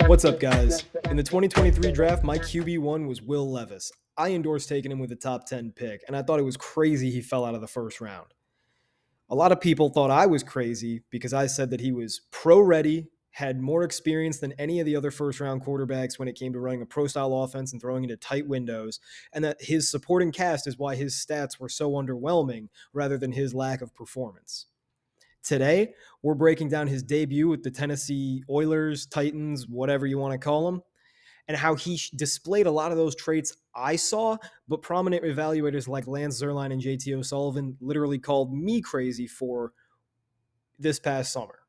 What's up, guys? In the 2023 draft, my QB1 was Will Levis. I endorsed taking him with a top 10 pick, and I thought it was crazy he fell out of the first round. A lot of people thought I was crazy because I said that he was pro-ready, had more experience than any of the other first-round quarterbacks when it came to running a pro-style offense and throwing into tight windows, and that his supporting cast is why his stats were so underwhelming rather than his lack of performance. Today, we're breaking down his debut with the Tennessee Oilers, Titans, whatever you want to call them, and how he displayed a lot of those traits I saw, but prominent evaluators like Lance Zierlein and JT O'Sullivan literally called me crazy for this past summer.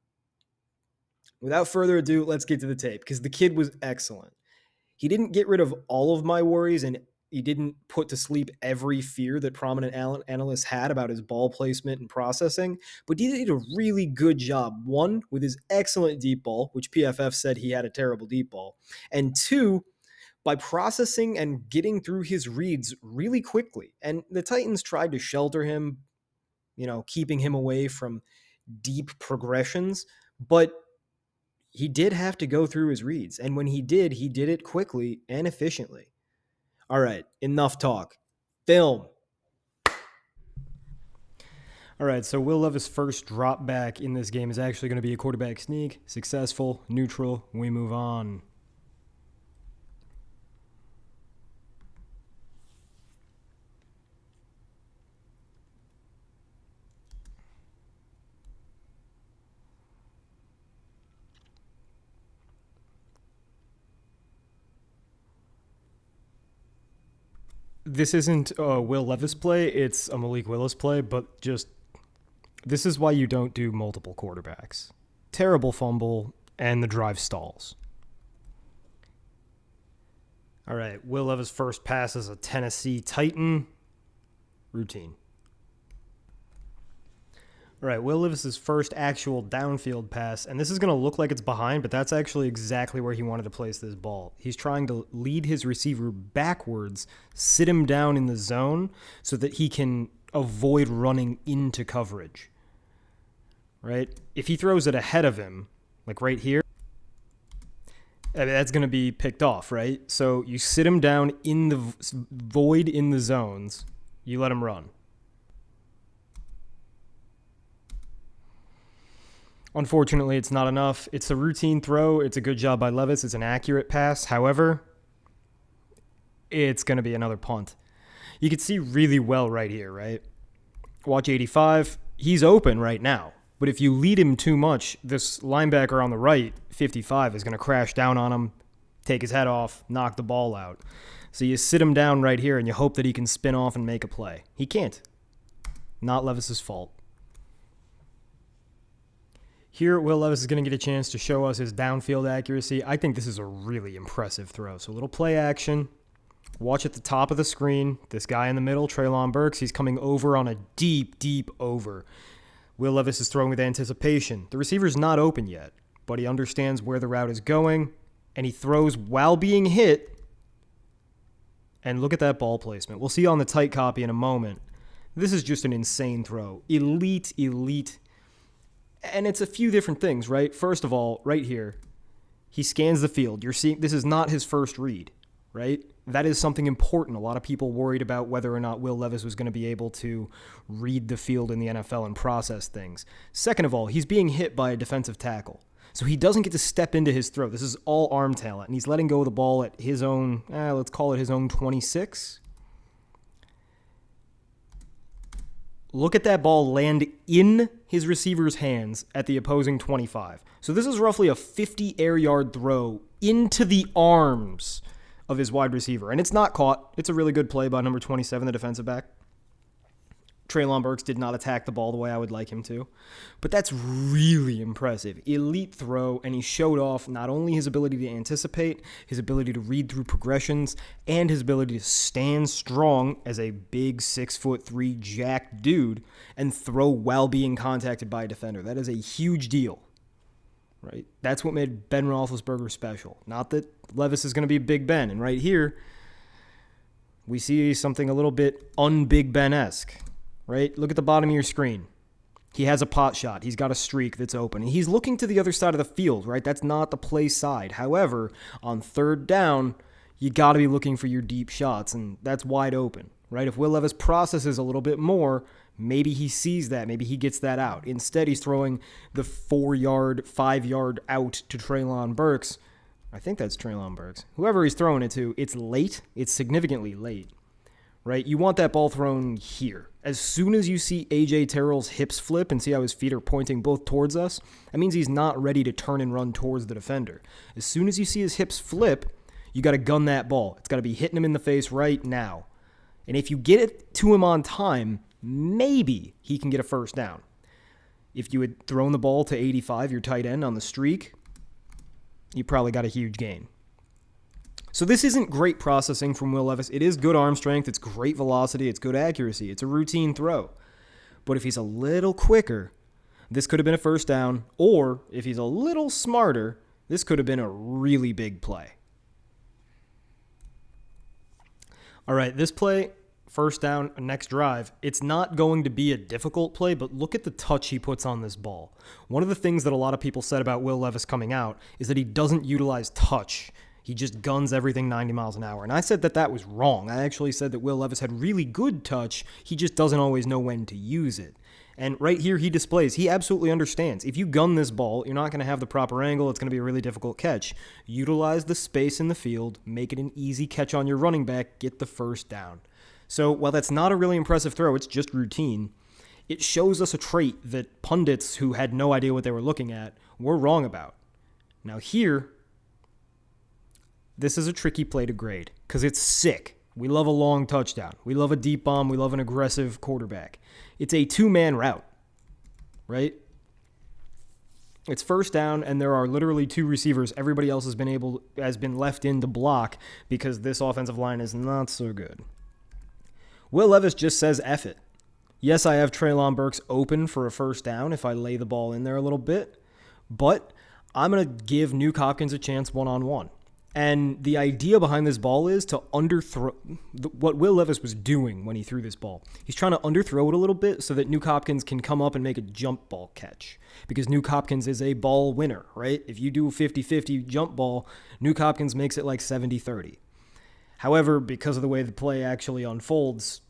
Without further ado, let's get to the tape, because the kid was excellent. He didn't get rid of all of my worries, and he didn't put to sleep every fear that prominent analysts had about his ball placement and processing, but he did a really good job. One, with his excellent deep ball, which PFF said he had a terrible deep ball, and two, by processing and getting through his reads really quickly. And the Titans tried to shelter him, keeping him away from deep progressions, but he did have to go through his reads. And when he did it quickly and efficiently. All right, enough talk. Film. All right, so Will Levis' first drop back in this game is actually going to be a quarterback sneak. Successful, neutral, we move on. This isn't a Will Levis play, it's a Malik Willis play, but this is why you don't do multiple quarterbacks. Terrible fumble, and the drive stalls. All right, Will Levis' first pass is a Tennessee Titan. Routine. All right, Will Levis' first actual downfield pass, and this is going to look like it's behind, but that's actually exactly where he wanted to place this ball. He's trying to lead his receiver backwards, sit him down in the zone so that he can avoid running into coverage, right? If he throws it ahead of him, like right here, that's going to be picked off, right? So you sit him down in the void in the zones, you let him run. Unfortunately, it's not enough. It's a routine throw. It's a good job by Levis. It's an accurate pass. However, it's going to be another punt. You can see really well right here, right? Watch 85. He's open right now. But if you lead him too much, this linebacker on the right, 55, is going to crash down on him, take his head off, knock the ball out. So you sit him down right here and you hope that he can spin off and make a play. He can't. Not Levis's fault. Here, Will Levis is going to get a chance to show us his downfield accuracy. I think this is a really impressive throw. So a little play action. Watch at the top of the screen. This guy in the middle, Treylon Burks, he's coming over on a deep, deep over. Will Levis is throwing with anticipation. The receiver's not open yet, but he understands where the route is going, and he throws while being hit. And look at that ball placement. We'll see on the tight copy in a moment. This is just an insane throw. Elite, elite. And it's a few different things, right? First of all, right here, he scans the field. You're seeing this is not his first read, right? That is something important. A lot of people worried about whether or not Will Levis was going to be able to read the field in the NFL and process things. Second of all, he's being hit by a defensive tackle. So he doesn't get to step into his throw. This is all arm talent, and he's letting go of the ball at his own, let's call it his own 26. Look at that ball land in his receiver's hands at the opposing 25. So this is roughly a 50 air yard throw into the arms of his wide receiver. And it's not caught. It's a really good play by number 27, the defensive back. Treylon Burks did not attack the ball the way I would like him to. But that's really impressive. Elite throw, and he showed off not only his ability to anticipate, his ability to read through progressions, and his ability to stand strong as a big 6'3" jacked dude and throw while being contacted by a defender. That is a huge deal, right? That's what made Ben Roethlisberger special. Not that Levis is going to be Big Ben. And right here, we see something a little bit un-Big Ben-esque. Right? Look at the bottom of your screen. He has a pot shot. He's got a streak that's open. He's looking to the other side of the field, right? That's not the play side. However, on third down, you got to be looking for your deep shots, and that's wide open, right? If Will Levis processes a little bit more, maybe he sees that. Maybe he gets that out. Instead, he's throwing the 4-yard, 5-yard out to Treylon Burks. I think that's Treylon Burks. Whoever he's throwing it to, it's late. It's significantly late, right? You want that ball thrown here. As soon as you see A.J. Terrell's hips flip and see how his feet are pointing both towards us, that means he's not ready to turn and run towards the defender. As soon as you see his hips flip, you got to gun that ball. It's got to be hitting him in the face right now. And if you get it to him on time, maybe he can get a first down. If you had thrown the ball to 85, your tight end on the streak, you probably got a huge gain. So this isn't great processing from Will Levis. It is good arm strength. It's great velocity. It's good accuracy. It's a routine throw. But if he's a little quicker, this could have been a first down. Or if he's a little smarter, this could have been a really big play. All right, this play, first down, next drive, it's not going to be a difficult play, but look at the touch he puts on this ball. One of the things that a lot of people said about Will Levis coming out is that he doesn't utilize touch. He just guns everything 90 miles an hour. And I said that that was wrong. I actually said that Will Levis had really good touch. He just doesn't always know when to use it. And right here he displays, he absolutely understands. If you gun this ball, you're not going to have the proper angle. It's going to be a really difficult catch. Utilize the space in the field. Make it an easy catch on your running back. Get the first down. So while that's not a really impressive throw, it's just routine. It shows us a trait that pundits who had no idea what they were looking at were wrong about. Now here, this is a tricky play to grade because it's sick. We love a long touchdown. We love a deep bomb. We love an aggressive quarterback. It's a two-man route, right? It's first down, and there are literally two receivers. Everybody else has been left in to block because this offensive line is not so good. Will Levis just says F it. Yes, I have Treylon Burks open for a first down if I lay the ball in there a little bit, but I'm going to give Nuke Hopkins a chance one-on-one. And the idea behind this ball is to underthrow what Will Levis was doing when he threw this ball. He's trying to underthrow it a little bit so that Nuke Hopkins can come up and make a jump ball catch. Because Nuke Hopkins is a ball winner, right? If you do a 50-50 jump ball, Nuke Hopkins makes it like 70-30. However, because of the way the play actually unfolds,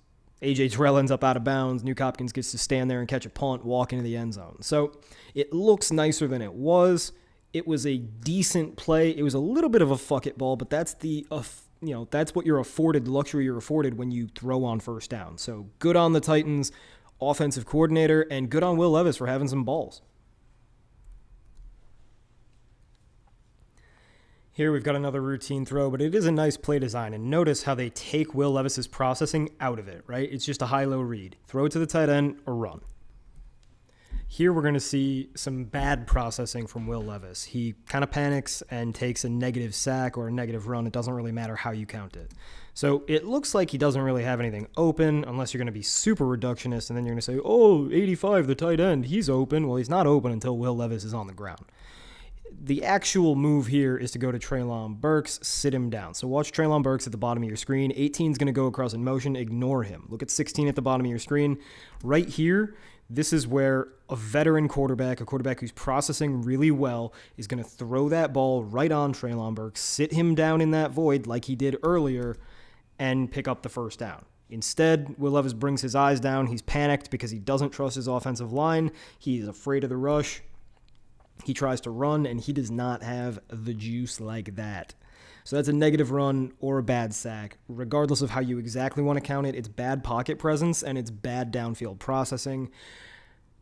A.J. Terrell ends up out of bounds. Nuke Hopkins gets to stand there and catch a punt, walk into the end zone. So it looks nicer than it was. It was a decent play. It was a little bit of a fuck it ball, but that's that's what you're afforded, the luxury you're afforded when you throw on first down. So good on the Titans offensive coordinator and good on Will Levis for having some balls. Here we've got another routine throw, but it is a nice play design. And notice how they take Will Levis's processing out of it, right? It's just a high-low read. Throw it to the tight end or run. Here we're going to see some bad processing from Will Levis. He kind of panics and takes a negative sack or a negative run. It doesn't really matter how you count it. So it looks like he doesn't really have anything open unless you're going to be super reductionist, and then you're going to say, oh, 85, the tight end, he's open. Well, he's not open until Will Levis is on the ground. The actual move here is to go to Treylon Burks, sit him down. So watch Treylon Burks at the bottom of your screen. 18 is going to go across in motion. Ignore him. Look at 16 at the bottom of your screen. Right here, this is where a veteran quarterback, a quarterback who's processing really well, is going to throw that ball right on Treylon Burks, sit him down in that void like he did earlier, and pick up the first down. Instead, Will Levis brings his eyes down. He's panicked because he doesn't trust his offensive line. He's afraid of the rush. He tries to run, and he does not have the juice like that. So that's a negative run or a bad sack. Regardless of how you exactly want to count it, it's bad pocket presence and it's bad downfield processing.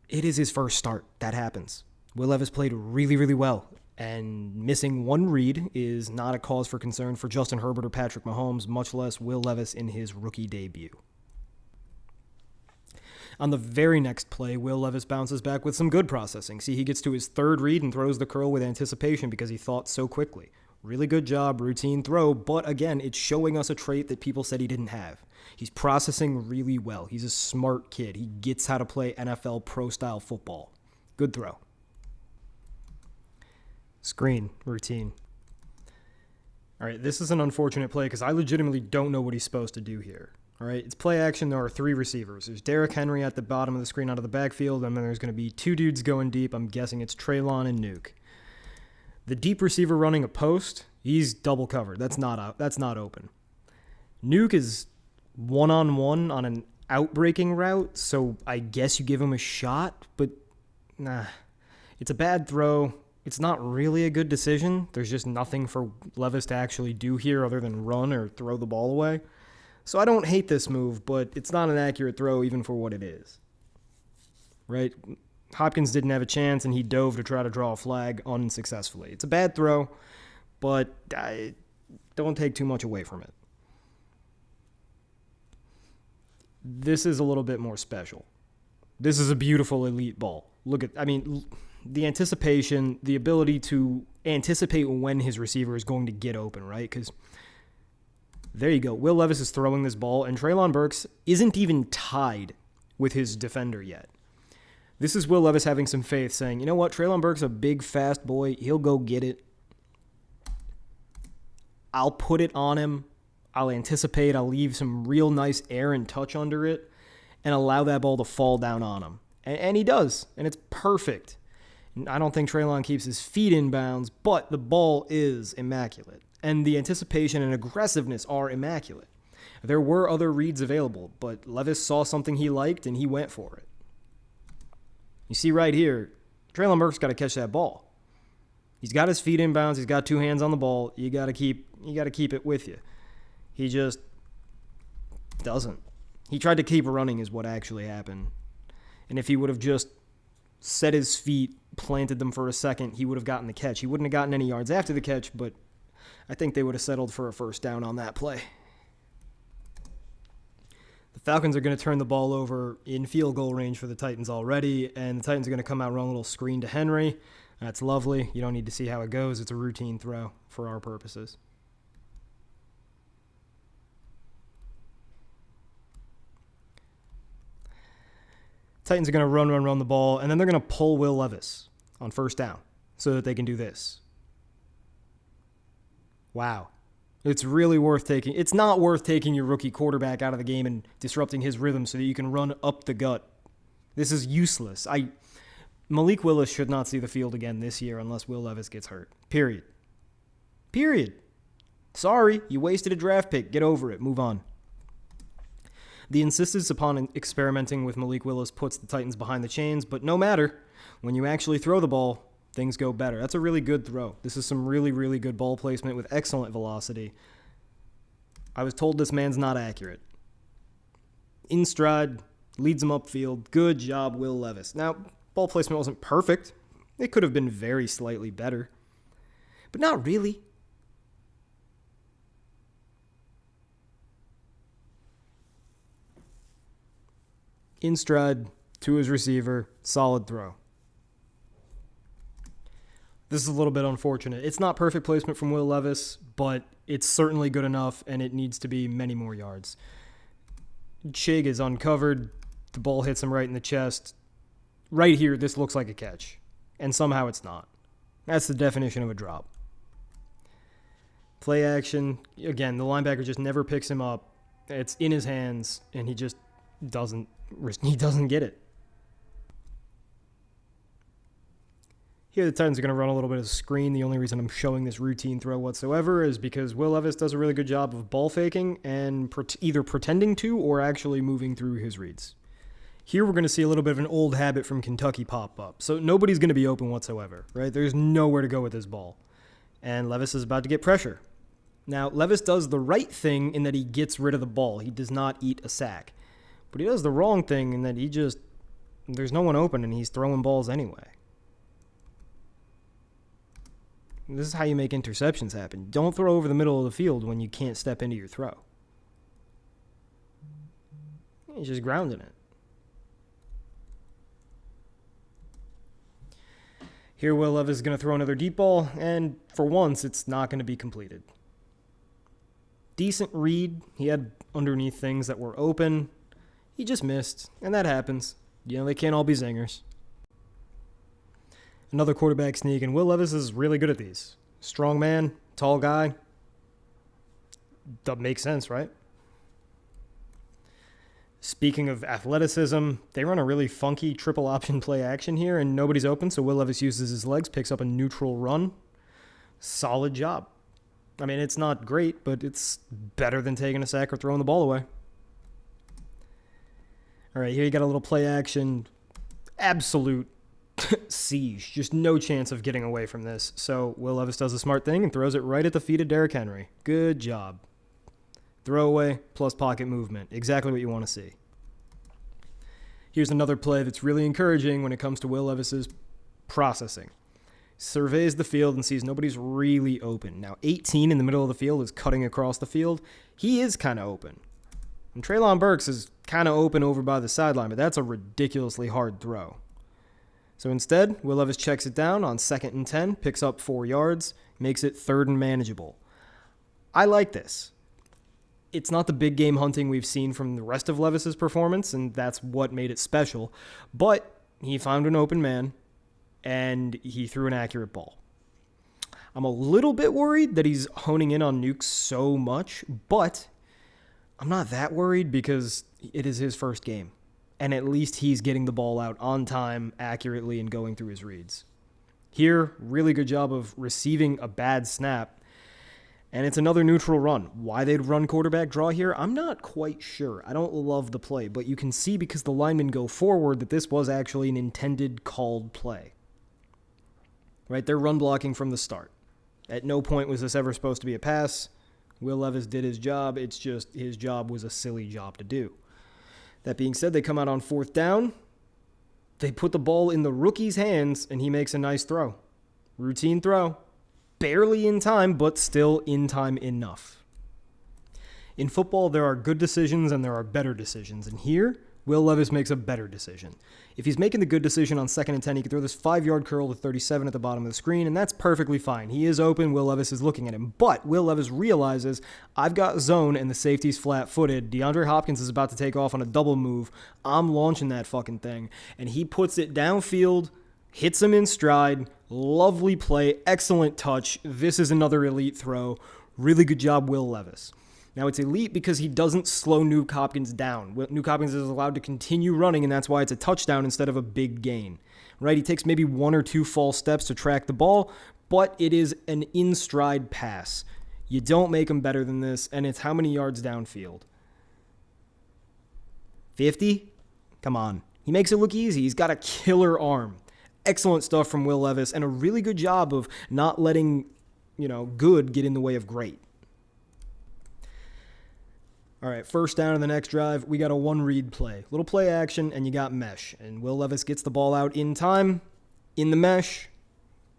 It is his first start. That happens. Will Levis played really, really well, and missing one read is not a cause for concern for Justin Herbert or Patrick Mahomes, much less Will Levis in his rookie debut. On the very next play, Will Levis bounces back with some good processing. See, he gets to his third read and throws the curl with anticipation because he thought so quickly. Really good job, routine throw, but again, it's showing us a trait that people said he didn't have. He's processing really well. He's a smart kid. He gets how to play NFL pro-style football. Good throw. Screen, routine. All right, this is an unfortunate play because I legitimately don't know what he's supposed to do here. All right, it's play action. There are 3 receivers. There's Derrick Henry at the bottom of the screen out of the backfield, and then there's going to be 2 dudes going deep. I'm guessing it's Treylon and Nuke. The deep receiver running a post, he's double covered. That's not open. Nuke is one-on-one on an outbreaking route, so I guess you give him a shot, but nah. It's a bad throw. It's not really a good decision. There's just nothing for Levis to actually do here other than run or throw the ball away. So I don't hate this move, but it's not an accurate throw even for what it is. Right? Hopkins didn't have a chance, and he dove to try to draw a flag unsuccessfully. It's a bad throw, but I don't take too much away from it. This is a little bit more special. This is a beautiful elite ball. The anticipation, the ability to anticipate when his receiver is going to get open, right? Because there you go. Will Levis is throwing this ball, and Treylon Burks isn't even tied with his defender yet. This is Will Levis having some faith, saying, you know what, Treylon Burks is a big, fast boy. He'll go get it. I'll put it on him. I'll anticipate. I'll leave some real nice air and touch under it and allow that ball to fall down on him. And he does, and it's perfect. I don't think Treylon keeps his feet in bounds, but the ball is immaculate. And the anticipation and aggressiveness are immaculate. There were other reads available, but Levis saw something he liked, and he went for it. You see right here, Treylon Burks got to catch that ball. He's got his feet in bounds. He's got 2 hands on the ball. You got to keep it with you. He just doesn't. He tried to keep running is what actually happened. And if he would have just set his feet, planted them for a second, he would have gotten the catch. He wouldn't have gotten any yards after the catch, but I think they would have settled for a first down on that play. The Falcons are going to turn the ball over in field goal range for the Titans already, and the Titans are going to come out and run a little screen to Henry. That's lovely. You don't need to see how it goes. It's a routine throw for our purposes. Titans are going to run the ball, and then they're going to pull Will Levis on first down so that they can do this. Wow. It's really worth taking. It's not worth taking your rookie quarterback out of the game and disrupting his rhythm so that you can run up the gut. This is useless. Malik Willis should not see the field again this year unless Will Levis gets hurt. Period. Sorry, you wasted a draft pick. Get over it. Move on. The insistence upon experimenting with Malik Willis puts the Titans behind the chains, but no matter. When you actually throw the ball, things go better. That's a really good throw. This is some really, really good ball placement with excellent velocity. I was told this man's not accurate. In stride, leads him upfield. Good job, Will Levis. Now, ball placement wasn't perfect. It could have been very slightly better, but not really. In stride, to his receiver, solid throw. This is a little bit unfortunate. It's not perfect placement from Will Levis, but it's certainly good enough, and it needs to be many more yards. Chig is uncovered. The ball hits him right in the chest. Right here, this looks like a catch, and somehow it's not. That's the definition of a drop. Play action. Again, the linebacker just never picks him up. It's in his hands, and he just doesn't get it. Here the Titans are going to run a little bit of a screen. The only reason I'm showing this routine throw whatsoever is because Will Levis does a really good job of ball faking and either pretending to or actually moving through his reads. Here we're going to see a little bit of an old habit from Kentucky pop up. So nobody's going to be open whatsoever, right? There's nowhere to go with this ball. And Levis is about to get pressure. Now, Levis does the right thing in that he gets rid of the ball. He does not eat a sack. But he does the wrong thing in that there's no one open and he's throwing balls anyway. This is how you make interceptions happen. Don't throw over the middle of the field when you can't step into your throw. He's just grounding it. Here Will Levis is going to throw another deep ball, and for once, it's not going to be completed. Decent read. He had underneath things that were open. He just missed, and that happens. They can't all be zingers. Another quarterback sneak, and Will Levis is really good at these. Strong man, tall guy. That makes sense, right? Speaking of athleticism, they run a really funky triple option play action here, and nobody's open, so Will Levis uses his legs, picks up a neutral run. Solid job. I mean, it's not great, but it's better than taking a sack or throwing the ball away. All right, here you got a little play action. Absolute siege. Just no chance of getting away from this. So Will Levis does a smart thing and throws it right at the feet of Derrick Henry. Good job. Throwaway plus pocket movement. Exactly what you want to see. Here's another play that's really encouraging when it comes to Will Levis's processing. Surveys the field and sees nobody's really open. Now, 18 in the middle of the field is cutting across the field. He is kind of open. And Treylon Burks is kind of open over by the sideline, but that's a ridiculously hard throw. So instead, Will Levis checks it down on 2nd and 10, picks up 4 yards, makes it 3rd and manageable. I like this. It's not the big game hunting we've seen from the rest of Levis's performance, and that's what made it special. But he found an open man, and he threw an accurate ball. I'm a little bit worried that he's honing in on nukes so much, but I'm not that worried because it is his first game. And at least he's getting the ball out on time, accurately, and going through his reads. Here, really good job of receiving a bad snap. And it's another neutral run. Why they'd run quarterback draw here, I'm not quite sure. I don't love the play, but you can see because the linemen go forward that this was actually an intended called play. Right? They're run blocking from the start. At no point was this ever supposed to be a pass. Will Levis did his job. It's just his job was a silly job to do. That being said, they come out on 4th down. They put the ball in the rookie's hands, and he makes a nice throw. Routine throw. Barely in time, but still in time enough. In football, there are good decisions and there are better decisions. And here, Will Levis makes a better decision. If he's making the good decision on 2nd and 10, he can throw this 5-yard curl to 37 at the bottom of the screen, and that's perfectly fine. He is open. Will Levis is looking at him. But Will Levis realizes, I've got zone and the safety's flat-footed. DeAndre Hopkins is about to take off on a double move. I'm launching that fucking thing. And he puts it downfield, hits him in stride. Lovely play. Excellent touch. This is another elite throw. Really good job, Will Levis. Now, it's elite because he doesn't slow Nuke Hopkins down. Nuke Hopkins is allowed to continue running, and that's why it's a touchdown instead of a big gain. Right? He takes maybe 1 or 2 false steps to track the ball, but it is an in-stride pass. You don't make him better than this, and it's how many yards downfield? 50? Come on. He makes it look easy. He's got a killer arm. Excellent stuff from Will Levis, and a really good job of not letting, good get in the way of great. All right, 1st down in the next drive, we got a 1-read play. Little play action, and you got mesh. And Will Levis gets the ball out in time, in the mesh,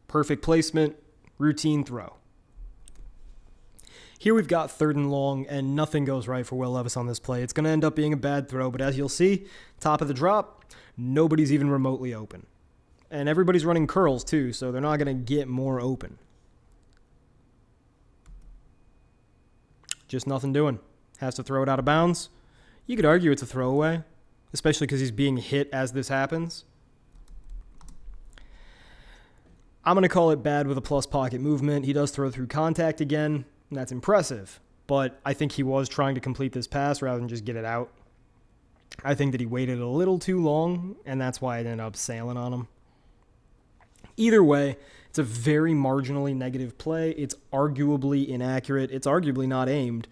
perfect placement, routine throw. Here we've got 3rd and long, and nothing goes right for Will Levis on this play. It's going to end up being a bad throw, but as you'll see, top of the drop, nobody's even remotely open. And everybody's running curls too, so they're not going to get more open. Just nothing doing. Has to throw it out of bounds. You could argue it's a throwaway, especially because he's being hit as this happens. I'm going to call it bad with a plus pocket movement. He does throw through contact again, and that's impressive. But I think he was trying to complete this pass rather than just get it out. I think that he waited a little too long, and that's why it ended up sailing on him. Either way, it's a very marginally negative play. It's arguably inaccurate. It's arguably not aimed.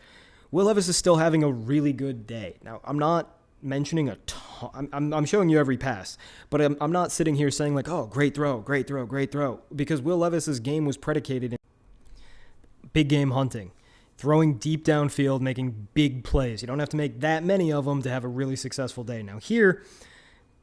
Will Levis is still having a really good day. Now, I'm not mentioning a ton. I'm showing you every pass, but I'm not sitting here saying like, oh, great throw, great throw, great throw, because Will Levis's game was predicated in big game hunting, throwing deep downfield, making big plays. You don't have to make that many of them to have a really successful day. Now here,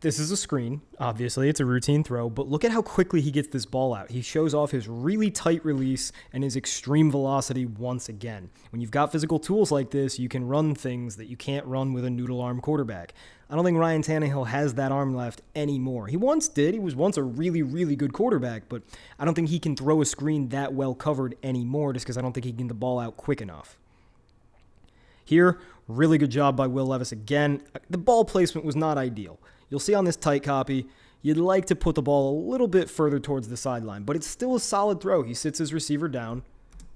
this is a screen. Obviously, it's a routine throw, but look at how quickly he gets this ball out. He shows off his really tight release and his extreme velocity once again. When you've got physical tools like this, you can run things that you can't run with a noodle arm quarterback. I don't think Ryan Tannehill has that arm left anymore. He once did. He was once a really, really good quarterback, but I don't think he can throw a screen that well covered anymore just because I don't think he can get the ball out quick enough. Here, really good job by Will Levis again. The ball placement was not ideal. You'll see on this tight copy, you'd like to put the ball a little bit further towards the sideline, but it's still a solid throw. He sits his receiver down,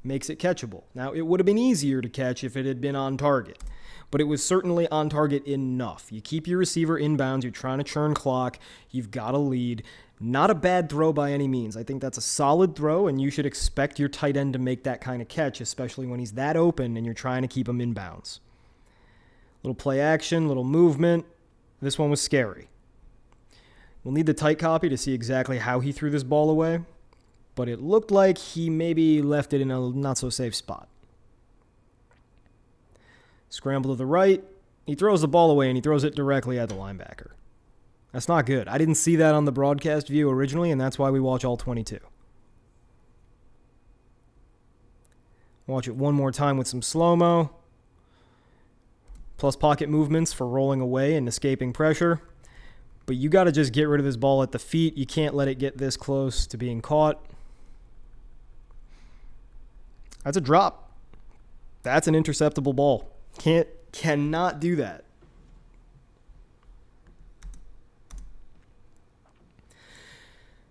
makes it catchable. Now, it would have been easier to catch if it had been on target, but it was certainly on target enough. You keep your receiver inbounds, you're trying to churn clock, you've got a lead. Not a bad throw by any means. I think that's a solid throw, and you should expect your tight end to make that kind of catch, especially when he's that open and you're trying to keep him inbounds. Little play action, little movement. This one was scary. We'll need the tight copy to see exactly how he threw this ball away, but it looked like he maybe left it in a not-so-safe spot. Scramble to the right. He throws the ball away, and he throws it directly at the linebacker. That's not good. I didn't see that on the broadcast view originally, and that's why we watch all 22. Watch it one more time with some slow-mo. Plus pocket movements for rolling away and escaping pressure. But you got to just get rid of this ball at the feet. You can't let it get this close to being caught. That's a drop. That's an interceptable ball. Cannot do that.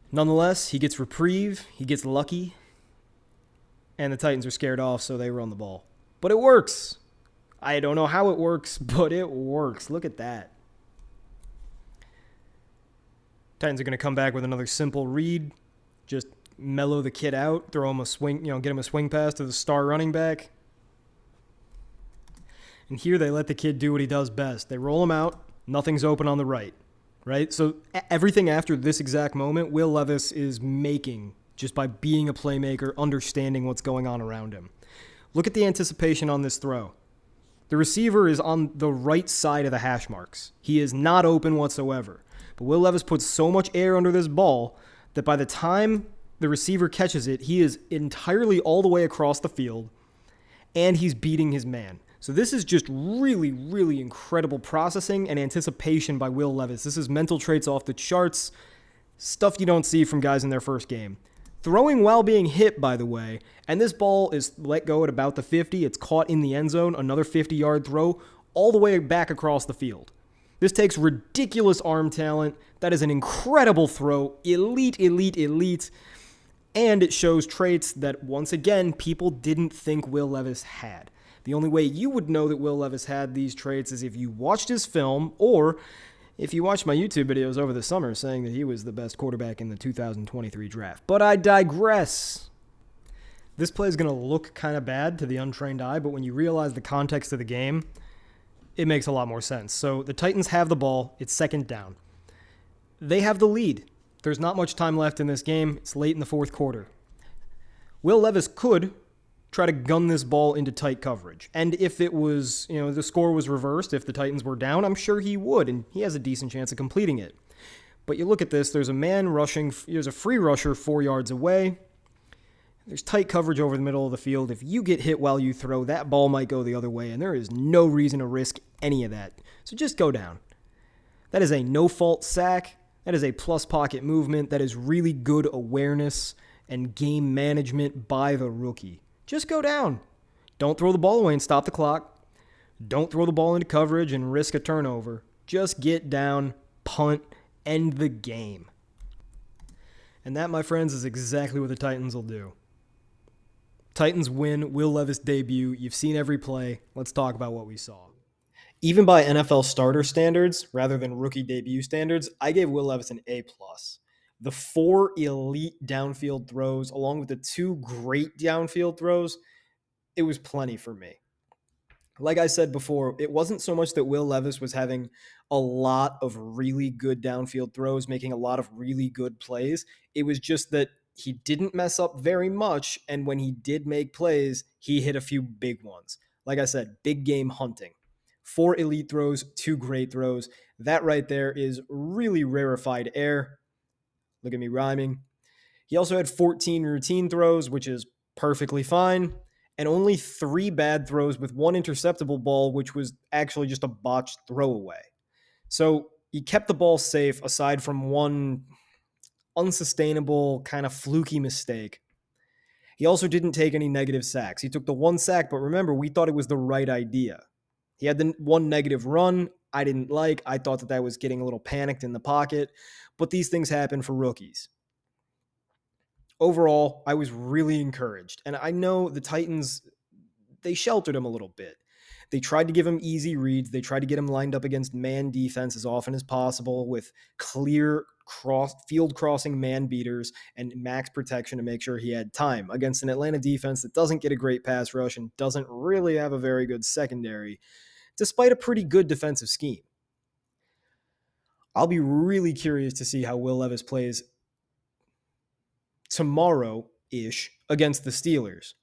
Nonetheless, he gets reprieve, he gets lucky, and the Titans are scared off, so they run the ball. But it works. I don't know how it works, but it works. Look at that. Titans are going to come back with another simple read. Just mellow the kid out, throw him a swing, get him a swing pass to the star running back. And here they let the kid do what he does best. They roll him out. Nothing's open on the right. Right? So everything after this exact moment, Will Levis is making just by being a playmaker, understanding what's going on around him. Look at the anticipation on this throw. The receiver is on the right side of the hash marks. He is not open whatsoever. But Will Levis puts so much air under this ball that by the time the receiver catches it, he is entirely all the way across the field, and he's beating his man. So this is just really, really incredible processing and anticipation by Will Levis. This is mental traits off the charts, stuff you don't see from guys in their first game. Throwing while being hit, by the way, and this ball is let go at about the 50. It's caught in the end zone, another 50-yard throw, all the way back across the field. This takes ridiculous arm talent. That is an incredible throw. Elite, elite, elite. And it shows traits that, once again, people didn't think Will Levis had. The only way you would know that Will Levis had these traits is if you watched his film or if you watched my YouTube videos over the summer saying that he was the best quarterback in the 2023 draft. But I digress. This play is going to look kind of bad to the untrained eye, but when you realize the context of the game, it makes a lot more sense. So the Titans have the ball. It's second down. They have the lead. There's not much time left in this game. It's late in the fourth quarter. Will Levis could try to gun this ball into tight coverage. And if it was, the score was reversed, if the Titans were down, I'm sure he would, and he has a decent chance of completing it. But you look at this, there's a man rushing, there's a free rusher 4 yards away. There's tight coverage over the middle of the field. If you get hit while you throw, that ball might go the other way, and there is no reason to risk any of that. So just go down. That is a no-fault sack. That is a plus pocket movement. That is really good awareness and game management by the rookie. Just go down. Don't throw the ball away and stop the clock. Don't throw the ball into coverage and risk a turnover. Just get down, punt, end the game. And that, my friends, is exactly what the Titans will do. Titans win, Will Levis debut. You've seen every play. Let's talk about what we saw. Even by NFL starter standards, rather than rookie debut standards, I gave Will Levis an A+. The 4 elite downfield throws, along with the 2 great downfield throws, it was plenty for me. Like I said before, it wasn't so much that Will Levis was having a lot of really good downfield throws, making a lot of really good plays. It was just that he didn't mess up very much, and when he did make plays, he hit a few big ones. Like I said, big game hunting. 4 elite throws, 2 great throws. That right there is really rarefied air. Look at me rhyming. He also had 14 routine throws, which is perfectly fine, and only 3 bad throws with 1 interceptable ball, which was actually just a botched throwaway. So he kept the ball safe aside from 1 unsustainable, kind of fluky mistake. He also didn't take any negative sacks. He took the 1 sack, but remember, we thought it was the right idea. He had the 1 negative run I didn't like. I thought that was getting a little panicked in the pocket, but these things happen for rookies. Overall, I was really encouraged. And I know the Titans, they sheltered him a little bit. They tried to give him easy reads. They tried to get him lined up against man defense as often as possible with clear field crossing man beaters and max protection to make sure he had time against an Atlanta defense that doesn't get a great pass rush and doesn't really have a very good secondary, despite a pretty good defensive scheme. I'll be really curious to see how Will Levis plays tomorrow-ish against the Steelers.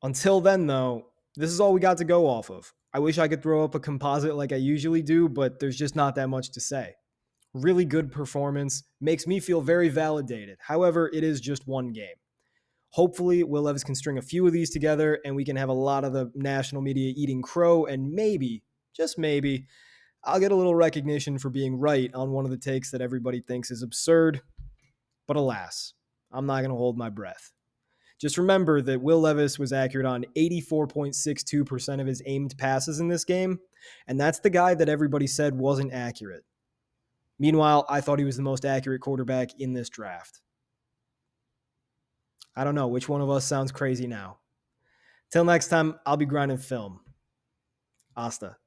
Until then, though, this is all we got to go off of. I wish I could throw up a composite like I usually do, but there's just not that much to say. Really good performance, makes me feel very validated. However, it is just one game. Hopefully, Will Levis can string a few of these together and we can have a lot of the national media eating crow, and maybe, just maybe, I'll get a little recognition for being right on one of the takes that everybody thinks is absurd. But alas, I'm not going to hold my breath. Just remember that Will Levis was accurate on 84.62% of his aimed passes in this game, and that's the guy that everybody said wasn't accurate. Meanwhile, I thought he was the most accurate quarterback in this draft. I don't know which one of us sounds crazy now. Till next time, I'll be grinding film. Hasta.